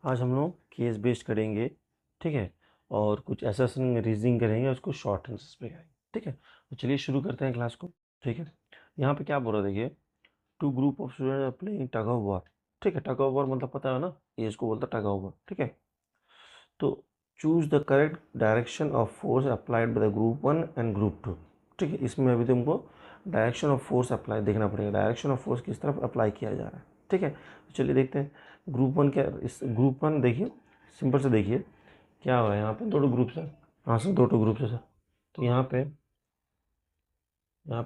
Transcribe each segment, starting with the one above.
आज हम लोग केस बेस्ड करेंगे, ठीक है, और कुछ एसेसन रीजनिंग करेंगे, उसको शॉर्ट आंसर्स पे करेंगे, ठीक है। तो चलिए शुरू करते हैं क्लास को, ठीक है। यहाँ पे क्या बोल रहा है, देखिए, two group of student are playing tug of war, ठीक है। टग ऑफ वॉर मतलब पता है ना, ये इसको बोलता है टग ऑफ वॉर, ठीक है। तो choose the correct direction of force applied by the group 1 and group 2, ठीक है। इसमें अभी तुमको डायरेक्शन ऑफ फोर्स अप्लाई देखना पड़ेगा, डायरेक्शन ऑफ फोर्स किस तरफ अप्लाई किया जा रहा है, ठीक है। तो चलिए देखते हैं ग्रुप 1 क्या, इस ग्रुप 1 देखिए, सिंपल से देखिए क्या हुआ है। यहाँ पे दो ग्रुप्स है, हाँ सर, दो ग्रुप्स है सर। तो यहाँ पे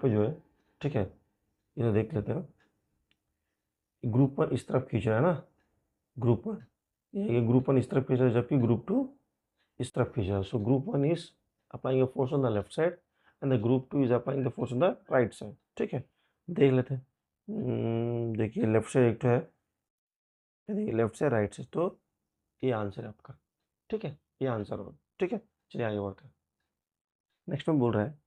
जो है, ठीक है, इधर देख लेते हैं। ग्रुप 1 इस तरफ खींच रहा है ना, ग्रुप 1, ये ग्रुप 1 इस तरफ खींच रहा है, जबकि ग्रुप 2 इस तरफ खींच रहा है। So group 1 is applying a force on the left side and the group 2 is applying the force on the right side, ठीक है। देख लेते हैं। देखिए लेफ्ट साइड एक तो है, देखिए लेफ्ट से राइट से, तो ये आंसर है आपका, ठीक है, ये आंसर होगा, ठीक है। चलिए आगे बढ़ते हैं। नेक्स्ट में बोल रहा है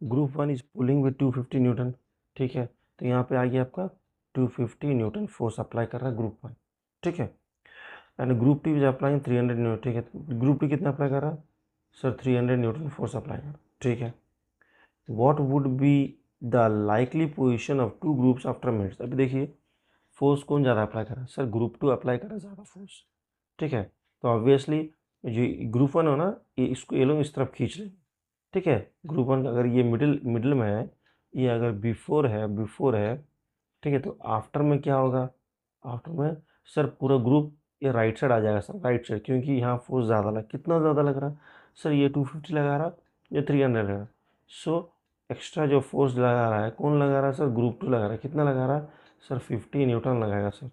group 1 is pulling with 250 Newton, ठीक है। तो यहाँ पे आ गया आपका 250 न्यूटन फोर्स अप्लाई कर रहा है ग्रुप 1, ठीक है। And group 2 is applying 300 Newton, ठीक है। ग्रुप 2 कितना अप्लाई कर रहा है सर, 300 न्यूटन फोर्स अप्लाई कर रहा है, ठीक है। What would be the likely position of two groups after minutes. अभी देखिए फोर्स कौन ज़्यादा अप्लाई कर रहा है सर, ग्रुप 2 अप्लाई कर रहा है ज़्यादा फोर्स, ठीक है। तो ऑब्वियसली जो ग्रुप 1 हो ना, ये इसको ये लोग इस तरफ खींच लेंगे, ठीक है। ग्रुप 1 का अगर ये मिडिल में है, ये अगर बिफोर है, ठीक है, तो आफ्टर में क्या होगा, आफ्टर में सर पूरा ग्रुप ये राइट साइड आ जाएगा सर, राइट साइड, क्योंकि यहाँ फोर्स ज़्यादा लग, कितना ज़्यादा लग रहा है सर, ये 250 लगा रहा, ये 300 लगा। सो एक्स्ट्रा जो फोर्स लगा रहा है, कौन लगा रहा है सर, ग्रुप 2 लगा रहा है। कितना लगा रहा है सर, 50 न्यूटन लगाएगा सर।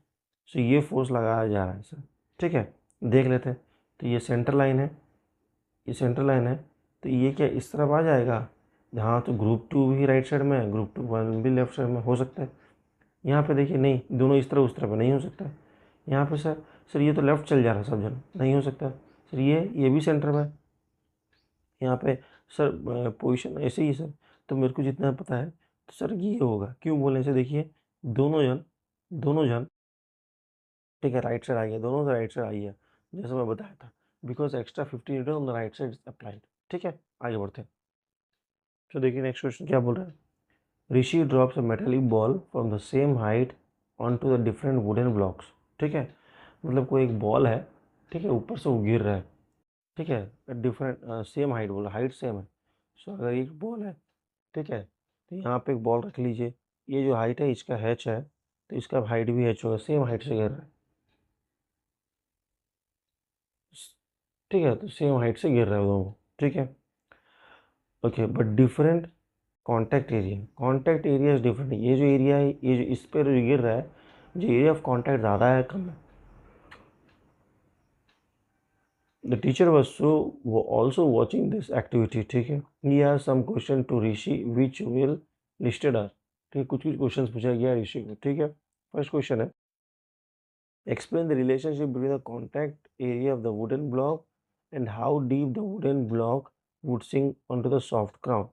सो ये फोर्स लगाया जा रहा है सर, ठीक है। देख लेते हैं। तो ये सेंटर लाइन है, ये सेंटर लाइन है, तो ये क्या इस तरफ आ जाएगा। हाँ, तो ग्रुप 2 भी राइट साइड में है, ग्रुप 1 भी लेफ्ट साइड में हो सकता है। यहाँ पे देखिए नहीं, दोनों इस तरफ उस तरफ नहीं हो सकता। यहाँ पे सर ये तो लेफ्ट चल जा रहा है सब जन, नहीं हो सकता सर। ये भी सेंटर में है यहाँ पे सर, पोजीशन ऐसे ही सर। तो मेरे को जितना पता है तो सर ये होगा, क्यों बोलने से देखिए, दोनों जन ठीक है राइट साइड आ गया, दोनों से राइट साइड आई है, जैसे मैं बताया था, because extra 50 Newton on the right side applied, ठीक है। आगे बढ़ते हैं। तो देखिए नेक्स्ट क्वेश्चन क्या बोल रहा है। Rishi drops a metallic ball from the same height on to the different wooden blocks, ठीक है। मतलब कोई एक बॉल है, ठीक है, ऊपर से वो गिर रहा है, ठीक है, डिफरेंट सेम हाइट, बोला हाइट सेम है। सो अगर एक बॉल है, ठीक है, तो यहाँ पे एक बॉल रख लीजिए, ये जो हाइट है इसका h है, तो इसका हाइट भी h होगा, सेम हाइट से गिर रहा है, ठीक है। तो सेम हाइट से गिर रहा है दोनों, ठीक है। Okay, but different contact area is different. ये जो एरिया है, ये जो इस पर जो गिर रहा है, जो एरिया ऑफ कॉन्टैक्ट ज़्यादा है कम है। The teacher was also watching this activity, ठीक है। He has some question to Rishi which will listed are, ठीक है, कुछ क्वेश्चन पूछा गया ऋषि को, ठीक है। फर्स्ट क्वेश्चन है explain the relationship between the contact area of the wooden block and how deep the wooden block would sink onto the soft ground,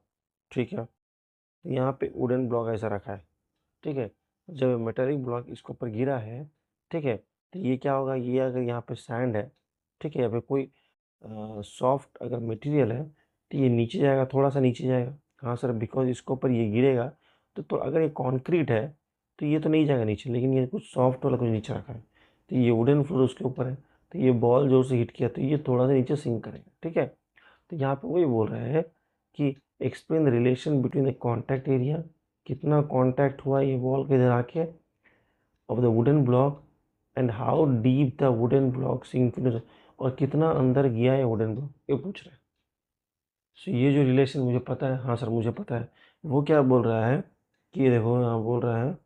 ठीक है। तो यहाँ पे वुडन ब्लॉक ऐसा रखा है, ठीक है। जब मेटेलिक ब्लॉक इसके ऊपर गिरा है, ठीक है, तो ये क्या होगा, ये अगर यहाँ पे सैंड है, ठीक है, यहाँ पे कोई सॉफ्ट अगर मटेरियल है, तो ये नीचे जाएगा, थोड़ा सा नीचे जाएगा। हाँ सर, बिकॉज इसके ऊपर ये गिरेगा, तो अगर ये कॉन्क्रीट है तो ये तो नहीं जाएगा नीचे, लेकिन ये कुछ सॉफ्ट वाला कुछ नीचे रखा है, तो ये वुडन फ्लोर उसके ऊपर है, तो ये बॉल जोर से हिट किया तो ये थोड़ा सा नीचे सिंक करेगा, ठीक है। तो यहाँ पे वही बोल रहा है कि explain the relation between the contact area, कितना कॉन्टैक्ट हुआ ये बॉल के इधर आके, of the wooden block, and how deep the wooden block sink, और कितना अंदर गया है वुडन ब्लॉक, ये पूछ रहे हैं। सो ये जो रिलेशन मुझे पता है, हाँ सर मुझे पता है। वो क्या बोल रहा है कि ये देखो यहाँ बोल रहा है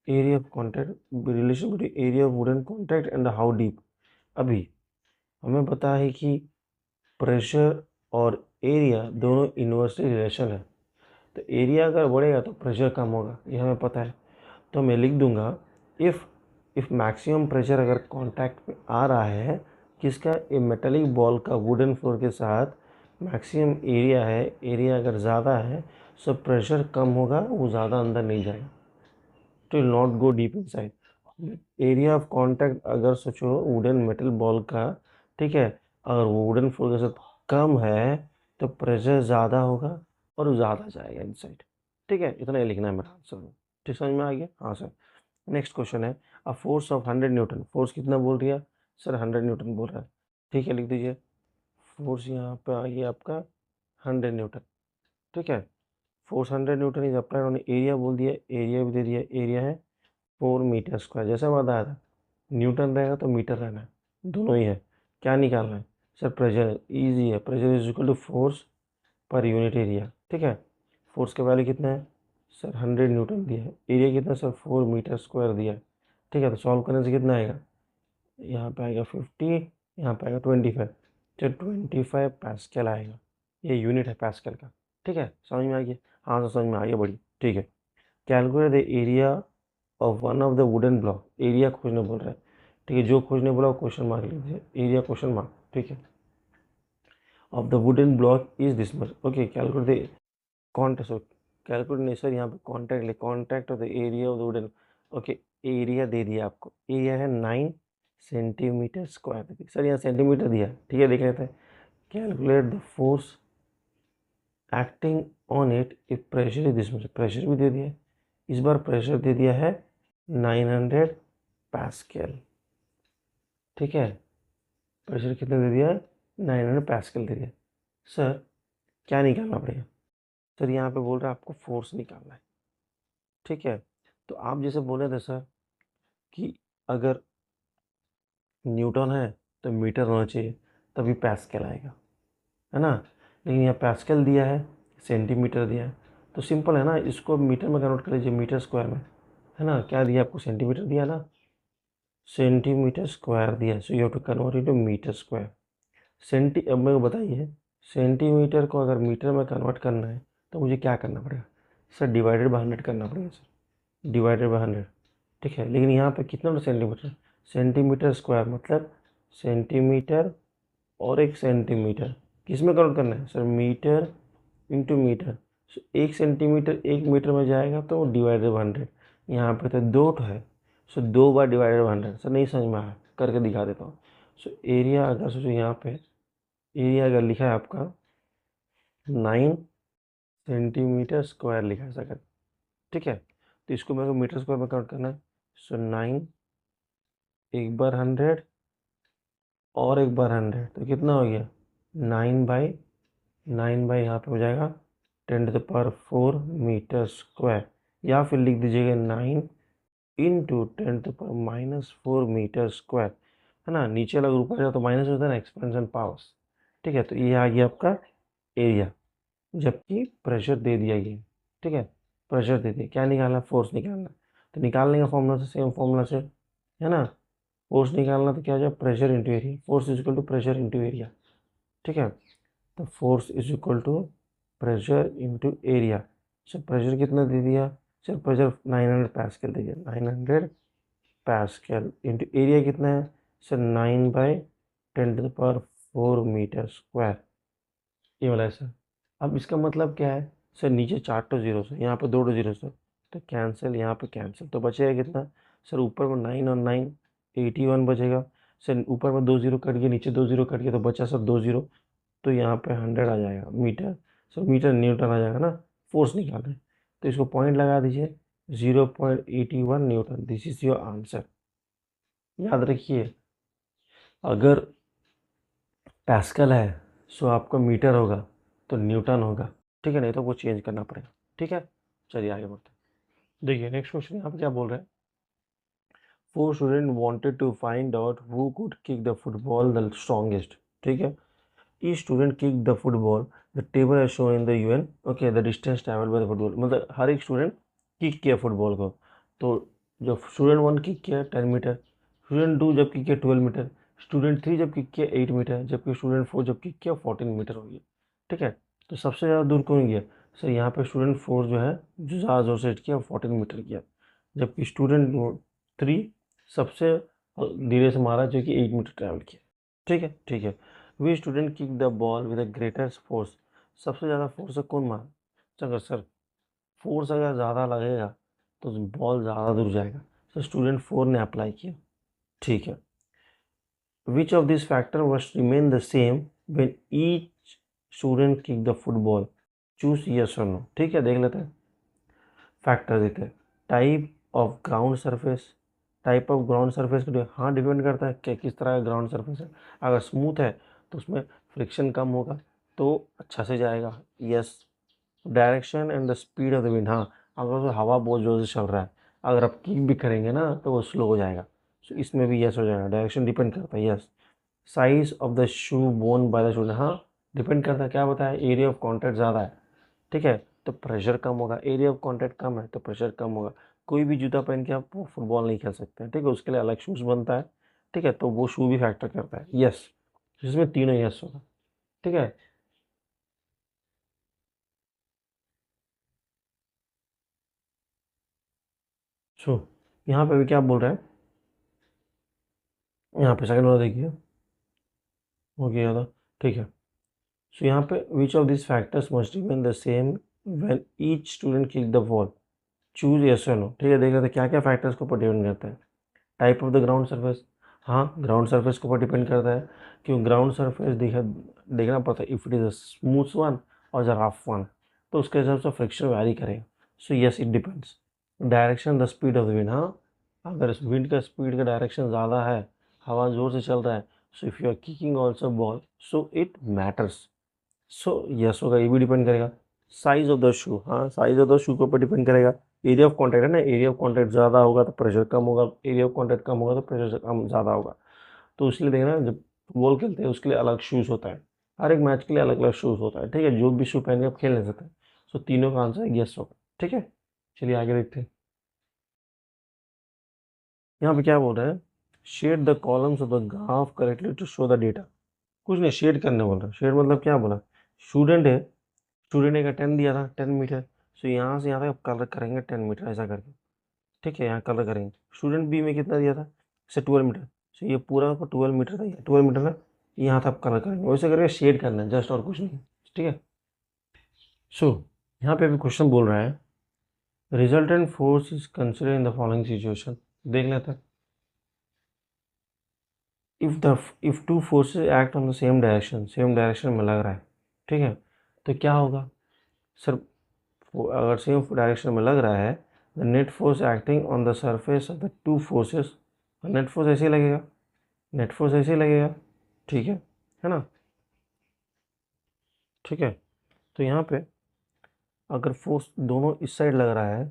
area of contact, relation between area of wooden contact and how deep. अभी हमें पता है कि प्रेशर और एरिया दोनों इन्वर्सली रिलेशन है, तो एरिया अगर बढ़ेगा तो प्रेशर कम होगा, ये हमें पता है। तो मैं लिख दूंगा इफ़ मैक्सिमम प्रेशर अगर कांटेक्ट में आ रहा है किसका, ए मेटेलिक बॉल का वुडन फ्लोर के साथ, मैक्सिमम एरिया है, एरिया अगर ज़्यादा है, सो प्रेशर कम होगा, वो ज़्यादा अंदर नहीं जाएगा, तो will not go deep inside. Area of contact अगर सोचो वुडन मेटल बॉल का, ठीक है, अगर वुडन फ्लोर के साथ कम है तो प्रेशर ज़्यादा होगा और ज़्यादा जाएगा इनसाइड। ठीक है, इतना ही लिखना है मेरा आंसर में। ठीक, समझ में आ गया? हाँ सर। नेक्स्ट क्वेश्चन है, a force of 100 Newton, force कितना बोल रही है सर? 100 न्यूटन बोल रहा है। ठीक है, लिख दीजिए फोर्स यहाँ पे आ गया आपका 100 न्यूटन। ठीक है, force 100 Newton is applied on area बोल दिया, एरिया भी दे दिया, एरिया है 4 मीटर स्क्वायर, जैसा बताया था न्यूटन रहेगा तो मीटर रहना है, दोनों ही है। क्या निकालना है सर? प्रेशर, इजी है, pressure is equal to force पर यूनिट एरिया। ठीक है, फोर्स का वैल्यू कितना है सर? 100 न्यूटन दिया है, एरिया कितना सर? 4 मीटर स्क्वायर दिया है। ठीक है, तो सॉल्व करने से कितना आएगा? यहाँ पे आएगा 50, यहाँ पे आएगा 25, तो 25 पैस्कल आएगा। ये यूनिट है पैस्कल का। ठीक है, समझ में आ गया? हाँ तो समझ में आ गया, बड़ी ठीक है। Calculate the area of one of the wooden block, area खोजने बोल रहा है। ठीक है, जो खोजने बोला वो क्वेश्चन मार्क लीजिए, एरिया क्वेश्चन मार्क। ठीक है, of the wooden block is this much. Okay, calculate the contact, calculate नहीं सर, यहाँ पे कॉन्टैक्ट ले, contact of the area of the wooden. Okay, area दे दिया आपको, एरिया है 9 सेंटीमीटर स्क्वायर। सर यहाँ सेंटीमीटर दिया, ठीक है, देख लेते हैं। Calculate the force acting on it if pressure is this much, pressure भी दे दिया, इस बार प्रेशर दे दिया है 900 पैस्कल। ठीक है, प्रेशर कितना दे दिया है? 900 पैस्कल दे दिया। सर क्या निकालना पड़ेगा? सर यहाँ पे बोल रहा है आपको फोर्स निकालना है। ठीक है, तो आप जैसे बोले थे सर कि अगर न्यूटन है तो मीटर होना चाहिए तभी पैस्कल आएगा, है ना? लेकिन यहाँ पैस्कल दिया है, सेंटीमीटर दिया है, तो सिंपल है ना, इसको मीटर में कन्वर्ट कर लीजिए, मीटर स्क्वायर में, है ना? क्या दिया आपको? सेंटीमीटर दिया ना, सेंटीमीटर स्क्वायर दिया, so you have to convert into metre square. अब मेरे को बताइए, सेंटीमीटर को अगर मीटर में कन्वर्ट करना है तो मुझे क्या करना पड़ेगा सर? डिवाइडेड बाई 100 करना पड़ेगा सर, डिवाइडेड बाई 100। ठीक है, लेकिन यहाँ पे कितना सेंटीमीटर? सेंटीमीटर स्क्वायर मतलब सेंटीमीटर और एक सेंटीमीटर किस में कन्वर्ट करना है sir? Metre into metre. So 1 centimetre 1 metre में जाएगा तो डिवाइडेड बाई 100। यहाँ पे तो 2 है, सो 2 बार डिवाइडेड बाई 100। सर नहीं समझ में आया, करके दिखा देता हूँ। सो एरिया अगर सोचो यहाँ पे, एरिया अगर लिखा है आपका 9 सेंटीमीटर स्क्वायर लिखा है सर। ठीक है, तो इसको मेरे को मीटर स्क्वायर में कन्वर्ट करना है। सो 9 एक बार 100 और एक बार 100, तो कितना हो गया? 9 बाई यहाँ पे हो जाएगा 10⁴ मीटर स्क्वायर, या फिर लिख दीजिएगा 9 इंटू 10⁻⁻4 मीटर स्क्वायर, है ना? नीचे अगर ऊपर जाओ तो माइनस होता है ना, एक्सपेंशन पावर्स। ठीक है, तो ये आ गया आपका एरिया, जबकि प्रेशर दे दिया ये। ठीक है, प्रेशर दे दिया, क्या निकालना? फोर्स निकालना। तो निकालने का फॉर्मूला से सेम फॉर्मूला से, है ना? फोर्स निकालना तो क्या हो जाए? Pressure into area, force is equal to pressure into area. ठीक है, तो force is equal to pressure into area. Sir pressure कितना दे दिया सर? प्रेशर 900 पैस्कल दे दिया, 900 पैस्कल इंटू एरिया कितना है सर? 9/10⁴ मीटर स्क्वायर, ये वाला है सर। अब इसका मतलब क्या है सर? नीचे 4 तो जीरो है, यहाँ पे 2 तो जीरो है, तो कैंसिल, यहाँ पे कैंसिल, तो बचेगा कितना सर? ऊपर में 9 और 9 81 बचेगा सर। ऊपर में 2 जीरो कट गया, नीचे 2 जीरो कट गया, तो बचा सर 2 जीरो, तो यहाँ पे 100 आ जाएगा मीटर। सर मीटर न्यूटन आ जाएगा ना, फोर्स निकाल रहे हैं, तो इसको पॉइंट लगा दीजिए 0.81 Newton. This is your answer. याद रखिए, अगर पैस्कल है सो आपका मीटर होगा तो न्यूटन होगा। ठीक है, नहीं तो वो चेंज करना पड़ेगा। ठीक है, चलिए आगे बढ़ते हैं। देखिए नेक्स्ट क्वेश्चन यहाँ पे क्या बोल रहे हैं, 4 student wanted to find out who could kick the football the strongest. ठीक है, each student kicked the football, the table is shown in the UN, okay, the distance traveled by the football, मतलब हर एक student kick किया football को, तो जब student 1 kick किया 10 metre, student 2 जब किक किया 12 मीटर, स्टूडेंट 3 जब किक किया 8 मीटर, जबकि स्टूडेंट 4 जब किक किया 14 मीटर हो गया। ठीक है, तो सबसे ज़्यादा दूर कौन गया सर? यहाँ पे स्टूडेंट 4 जो है, जो ज़्यादा जोर से हिट किया 14 मीटर किया, जबकि स्टूडेंट 3 सबसे धीरे से मारा जो कि 8 मीटर ट्रैवल किया। ठीक है, ठीक है। We student kick the ball with the greatest force, सबसे ज़्यादा फोर्स से कौन मारा? चलो सर, फोर्स अगर ज़्यादा लगेगा तो बॉल ज़्यादा दूर जाएगा। तो स्टूडेंट 4 ने अप्लाई किया, ठीक है। Which of this factor must remain the same when each student kick the football, choose yes और नो। ठीक है, देख लेते हैं फैक्टर देते हैं। Type of ground surface, type of ground surface के लिए हाँ डिपेंड करता है कि किस तरह का ग्राउंड सरफेस है। अगर स्मूथ है तो उसमें फ्रिक्शन कम होगा तो अच्छा से जाएगा, yes. Direction and the speed of the wind, हाँ अगर तो हवा बहुत जोर से चल रहा है, अगर आप किक भी करेंगे ना तो वो स्लो हो जाएगा, तो इसमें भी यस हो जाएगा। डायरेक्शन डिपेंड करता है, yes. Size of the shoe borne by the student, हाँ डिपेंड करता है, क्या बताया, एरिया ऑफ कॉन्टैक्ट ज़्यादा है, ठीक है, तो प्रेशर कम होगा। एरिया ऑफ कॉन्टैक्ट कम है तो प्रेशर कम होगा। कोई भी जूता पहन के आप फुटबॉल नहीं खेल सकते हैं, ठीक है, उसके लिए अलग शूज़ बनता है, ठीक है, तो वो शू भी फैक्टर करता है, यस। इसमें तीनों यस होगा, ठीक है। सो यहाँ पे भी क्या बोल रहे हैं, यहाँ पे सेकंड वाला देखिए, हो गया था, ठीक है। सो यहाँ पे which of this factors must remain the same when each student kick the ball, choose yes और नो। ठीक है, देख रहे थे क्या क्या फैक्टर्स को ऊपर डिपेंड करता है। Type of the ground surface, हाँ ग्राउंड सरफेस के ऊपर डिपेंड करता है, क्यों ग्राउंड सरफेस देखना पड़ता है, if it is a smooth one और अ रफ वन, तो उसके हिसाब से फ्रिक्शन वैरी करेगा। So yes it depends. Direction the speed of the wind, हाँ अगर विंड का स्पीड का डायरेक्शन ज़्यादा है, हवा ज़ोर से चल रहा है, so if you are kicking also ball so it matters, so yes होगा, ये भी डिपेंड करेगा। साइज ऑफ द शू, हाँ साइज ऑफ द शू के ऊपर डिपेंड करेगा। एरिया ऑफ कॉन्टैक्ट है ना, एरिया ऑफ कॉन्टैक्ट ज़्यादा होगा तो प्रेशर कम होगा, एरिया ऑफ कॉन्टैक्ट कम होगा तो प्रेशर कम ज़्यादा होगा। तो इसलिए देखना, जब फुटबॉल खेलते हैं उसके लिए अलग शूज़ होता है, हर एक मैच के लिए अलग अलग शूज़ होता है, ठीक है, जो भी शू पहन के आप खेल नहीं सकते। सो तीनों का आंसर यस होगा, ठीक है। चलिए आगे देखते हैं। यहाँ पे क्या बोल रहे हैं, shade the columns of the graph correctly to show the data. कुछ नहीं, शेड करने बोल रहा है। शेड मतलब क्या बोला, स्टूडेंट है, स्टूडेंट ने का 10 दिया था, 10 मीटर, सो यहाँ से यहाँ तक आप कलर करेंगे 10 मीटर ऐसा करके, ठीक है, यहाँ कलर करेंगे। स्टूडेंट बी में कितना दिया था, से 12 मीटर, सो ये पूरा आपको 12 मीटर था, ये 12 मीटर ना, यहाँ तक आप कलर करेंगे, वैसे करके शेड करना है जस्ट, और कुछ नहीं, ठीक है। सो यहाँ पे अभी क्वेश्चन बोल रहा है, resultant force is consider in the following situation. देख लेते हैं। If two forces act on the same direction, same direction में लग रहा है, ठीक है, तो क्या होगा सर, अगर सेम डायरेक्शन में लग रहा है, the net force acting on the surface of the two forces, net force ऐसे ही लगेगा, नेट फोर्स ऐसे ही लगेगा, ठीक है ना, ठीक है। तो यहाँ पे अगर फोर्स दोनों इस साइड लग रहा है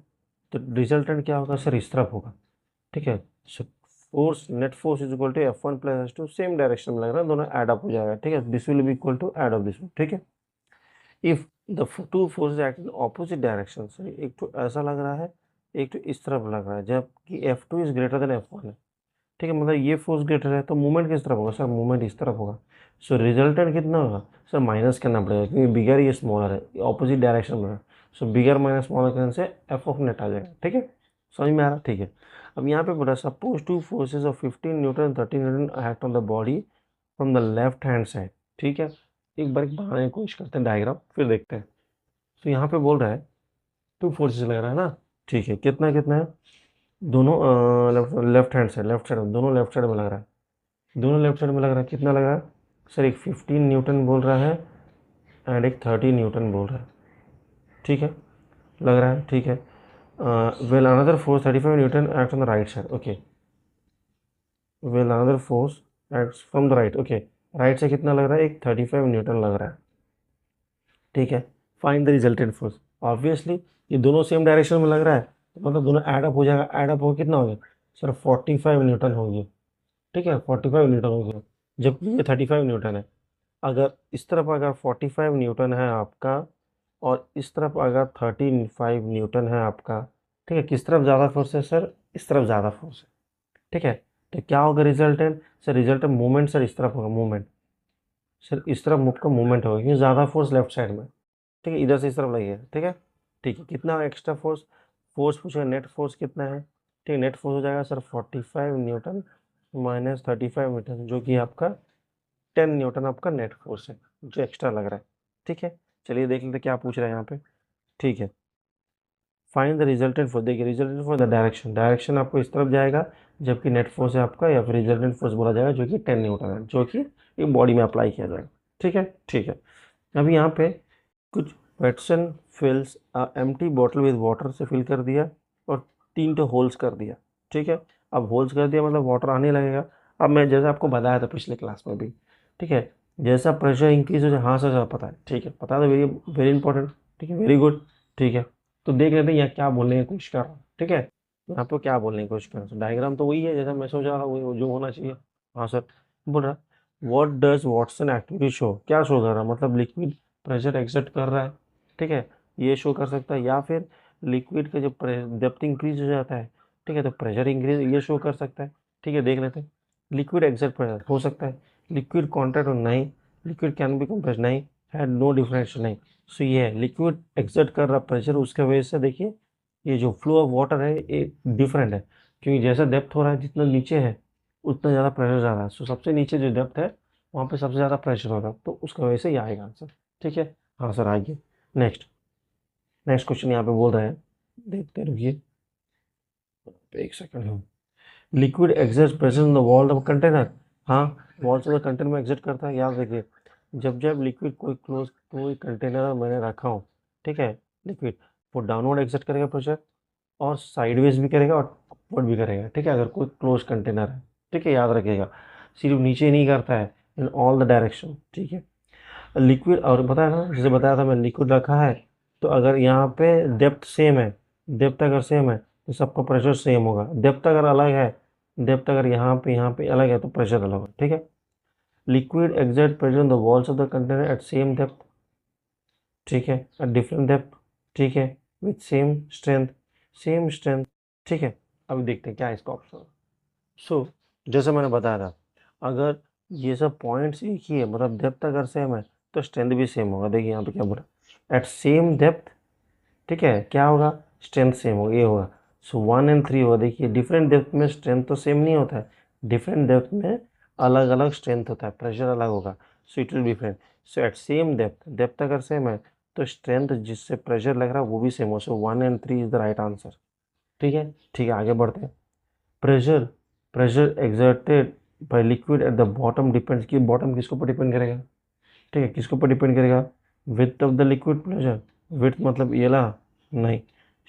तो रिजल्टेंट क्या होगा सर, इस तरफ होगा, ठीक है। So force, net force is equal to F1 plus F2, same direction में लग रहा है, दोनों ऐड अप हो जाएगा, ठीक है, this will be equal to add of this, ठीक है। If the two forces act in opposite direction, sir एक तो ऐसा लग रहा है, एक तो इस तरफ लग रहा है, जबकि F2 is greater than F1 है, ठीक है, मतलब ये फोर्स ग्रेटर है तो मूवमेंट किस तरफ होगा सर, मूवमेंट इस तरफ होगा। सो रिजल्टेंट कितना होगा सर, माइनस करना पड़ेगा क्योंकि बिगर ये स्मॉलर है, ऑपोजिट डायरेक्शन में है, सो बिगर माइनस स्मॉलर करने से एफ ऑफ नेट आ जाएगा, ठीक है, समझ में आ रहा, ठीक है। अब यहाँ पे बोला suppose two forces of 15 Newton 13 Newton act on the body from the left hand side, ठीक है। एक बार बनाने की कोशिश करते हैं डायग्राम, फिर देखते हैं। तो यहाँ पे बोल रहा है टू फोर्सेज लग रहा है ना, ठीक है, कितना कितना है, दोनों left hand side, left side दोनों लेफ्ट साइड में लग रहा है, दोनों लेफ्ट साइड में लग रहा है, कितना लग रहा है सर, एक 15 न्यूटन बोल रहा है एंड एक 30 न्यूटन बोल रहा है, ठीक है, लग रहा है, ठीक है। Well another force 35 Newton act on the right side, okay, well another force act from the right, okay, right से कितना लग रहा है, एक 35 न्यूटन लग रहा है, ठीक है। Find the resultant force, obviously ये दोनों सेम डायरेक्शन में लग रहा है तो मतलब दोनों ऐड अप हो जाएगा, ऐड अप हो कितना हो गया सर, 45 न्यूटन हो गया, ठीक है, 45 न्यूटन हो गया, जबकि ये 35 न्यूटन है। अगर इस तरफ अगर 45 न्यूटन है आपका और इस तरफ अगर 35 न्यूटन है आपका, ठीक है, किस तरफ ज़्यादा फोर्स है सर, इस तरफ ज़्यादा फोर्स है, ठीक है। तो क्या होगा resultant sir, resultant movement sir इस तरफ होगा, मूवमेंट सर इस तरफ मुख का मूवमेंट होगा क्योंकि ज़्यादा फोर्स लेफ्ट साइड में, ठीक है, इधर से इस तरफ लगी है, ठीक है, ठीक है। कितना एक्स्ट्रा फोर्स, फोर्स पूछेगा नेट फोर्स कितना है, ठीक है, नेट फोर्स हो जाएगा सर 45 न्यूटन माइनस 35 न्यूटन, जो कि आपका 10 न्यूटन आपका नेट फोर्स है जो एक्स्ट्रा लग रहा है, ठीक है। चलिए देख लेते क्या पूछ रहा है यहाँ पे, ठीक है। फाइंड द रिजल्टेंट फोर्स, देखिए resultant force the direction, direction आपको इस तरफ जाएगा, जबकि नेट फोर्स है आपका या फिर रिजल्टेंट फोर्स बोला जाएगा जो कि 10 न्यूटन है, जो कि एक बॉडी में अप्लाई किया जाएगा। ठीक है, ठीक है। अब यहाँ पे कुछ पेटसन फिल्स एम्प्टी बॉटल विद वाटर से फिल कर दिया और 3 तो होल्स कर दिया। ठीक है, अब होल्स कर दिया मतलब वाटर आने लगेगा। अब मैं जैसे आपको बताया था पिछले क्लास में भी, ठीक है, जैसा प्रेशर इंक्रीज हो जाए, हाँ सर पता है, ठीक है, पता है, वेरी वेरी इंपॉर्टेंट, ठीक है, वेरी गुड। ठीक है, तो देख लेते हैं यहाँ क्या बोलने की कोशिश कर रहा हूँ। ठीक है, यहाँ पे क्या बोलने की कोशिश कर रहा हूँ, डायग्राम तो वही है जैसा मैं सोच रहा था, वही जो होना चाहिए। हाँ सर, बोल रहा what does Watson activity show, क्या शो कर रहा है, मतलब लिक्विड प्रेशर एक्सर्ट कर रहा है। ठीक है, ये शो कर सकता है, या फिर लिक्विड का जब डेप्थ इंक्रीज हो जाता है, ठीक है, तो प्रेशर इंक्रीज ये शो कर सकता है। ठीक है, देख लेते हैं। लिक्विड एक्सर्ट प्रेशर हो सकता है, लिक्विड कॉन्टैक्ट और नहीं, लिक्विड कैन बी कंप्रेस्ड नहीं, हैड नो डिफरेंस नहीं। सो ये है लिक्विड एक्सर्ट कर रहा प्रेशर, उसके वजह से देखिए ये जो फ्लो ऑफ वाटर है ये डिफरेंट है, क्योंकि जैसा डेप्थ हो रहा है जितना नीचे है उतना ज़्यादा प्रेशर जा रहा है। सो सबसे नीचे जो डेप्थ है वहाँ पे सबसे ज़्यादा प्रेशर होगा, तो उसका वजह से ये आएगा आंसर। ठीक है, हाँ सर आइए नेक्स्ट, नेक्स्ट क्वेश्चन यहाँ पे बोल रहे हैं, देखते रुकिए एक second. Liquid exit present in the wall of container, हाँ वॉल्स ऑफ द कंटेनर में एग्जिट करता है, याद देखिए जब जब लिक्विड कोई कंटेनर मैंने रखा हूँ, ठीक है, लिक्विड वो डाउनवर्ड एग्जिट करेगा प्रेशर, और साइडवेज भी करेगा और अपवर्ड भी करेगा। ठीक है, अगर कोई क्लोज कंटेनर है, ठीक है, याद रखिएगा, सिर्फ नीचे नहीं करता है, इन ऑल द डायरेक्शन। ठीक है, लिक्विड और बताया ना, जैसे बताया था मैं, लिक्विड रखा है तो अगर यहाँ पे डेप्थ सेम है, डेप्थ अगर सेम है तो सबका प्रेशर सेम होगा, डेप्थ अगर अलग है, डेप्थ अगर यहाँ पे अलग है तो प्रेशर अलग होगा। ठीक है, liquid exert pressure on the walls of the container at same depth, ठीक है, एट डिफरेंट डेप्थ, ठीक है, with same strength, same strength. ठीक है, अब देखते हैं क्या है इसका ऑप्शन। सो जैसे मैंने बताया था, अगर ये सब पॉइंट्स एक ही है, मतलब डेप्थ अगर सेम है तो स्ट्रेंथ भी सेम होगा। देखिए यहाँ पे क्या बोला, एट सेम डेप्थ, ठीक है, क्या होगा, स्ट्रेंथ सेम होगा, ये होगा। सो 1 और 3 होगा। देखिए डिफरेंट डेप्थ में स्ट्रेंथ तो सेम नहीं होता है, डिफरेंट डेप्थ में अलग अलग स्ट्रेंथ होता है, प्रेशर अलग होगा, so it will different. So at same depth, depth अगर सेम है तो स्ट्रेंथ जिससे प्रेशर लग रहा है वो भी सेम हो। सो 1 और 3 इज द राइट आंसर। ठीक है, आगे बढ़ते हैं। Pressure, pressure exerted by liquid at the bottom depends, कि बॉटम किसके ऊपर डिपेंड करेगा, ठीक है, किसके ऊपर डिपेंड करेगा, width of the liquid pressure, width मतलब ये ला नहीं,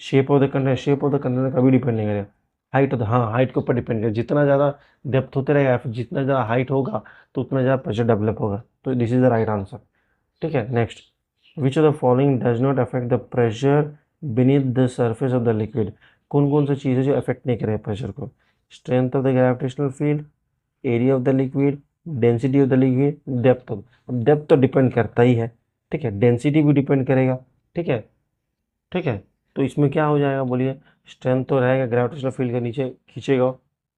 shape of the container, shape of the container कभी डिपेंड नहीं करेगा, हाइट ऑफ द, हाँ हाइट के ऊपर डिपेंड करेगा, जितना ज़्यादा डेप्थ होते रहेगा या फिर जितना ज़्यादा हाइट होगा तो उतना ज़्यादा प्रेशर डेवलप होगा। तो this is the right answer. ठीक है, next, which of the following does not affect the pressure beneath the surface of the liquid, कौन कौन सी चीज़ें जो अफेक्ट नहीं करें प्रेशर को, strength of the gravitational field, area of the liquid, density of the liquid, depth of, depth तो depend करता ही है, ठीक है, डेंसिटी भी डिपेंड करेगा। ठीक है, ठीक है, तो इसमें क्या हो जाएगा बोलिए, स्ट्रेंथ तो रहेगा, ग्रेविटेशनल फील्ड के नीचे खींचेगा,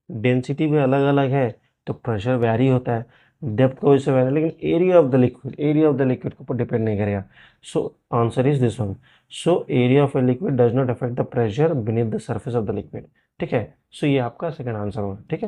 डेंसिटी भी अलग अलग है तो प्रेशर वैरी होता है, डेप्थ का वजह से वैरी, लेकिन area of the liquid, area of the liquid के ऊपर डिपेंड नहीं करेगा। So answer is this one. So area of a liquid does not affect the pressure beneath the surface of the liquid. ठीक है, सो ये आपका second answer होगा। ठीक है।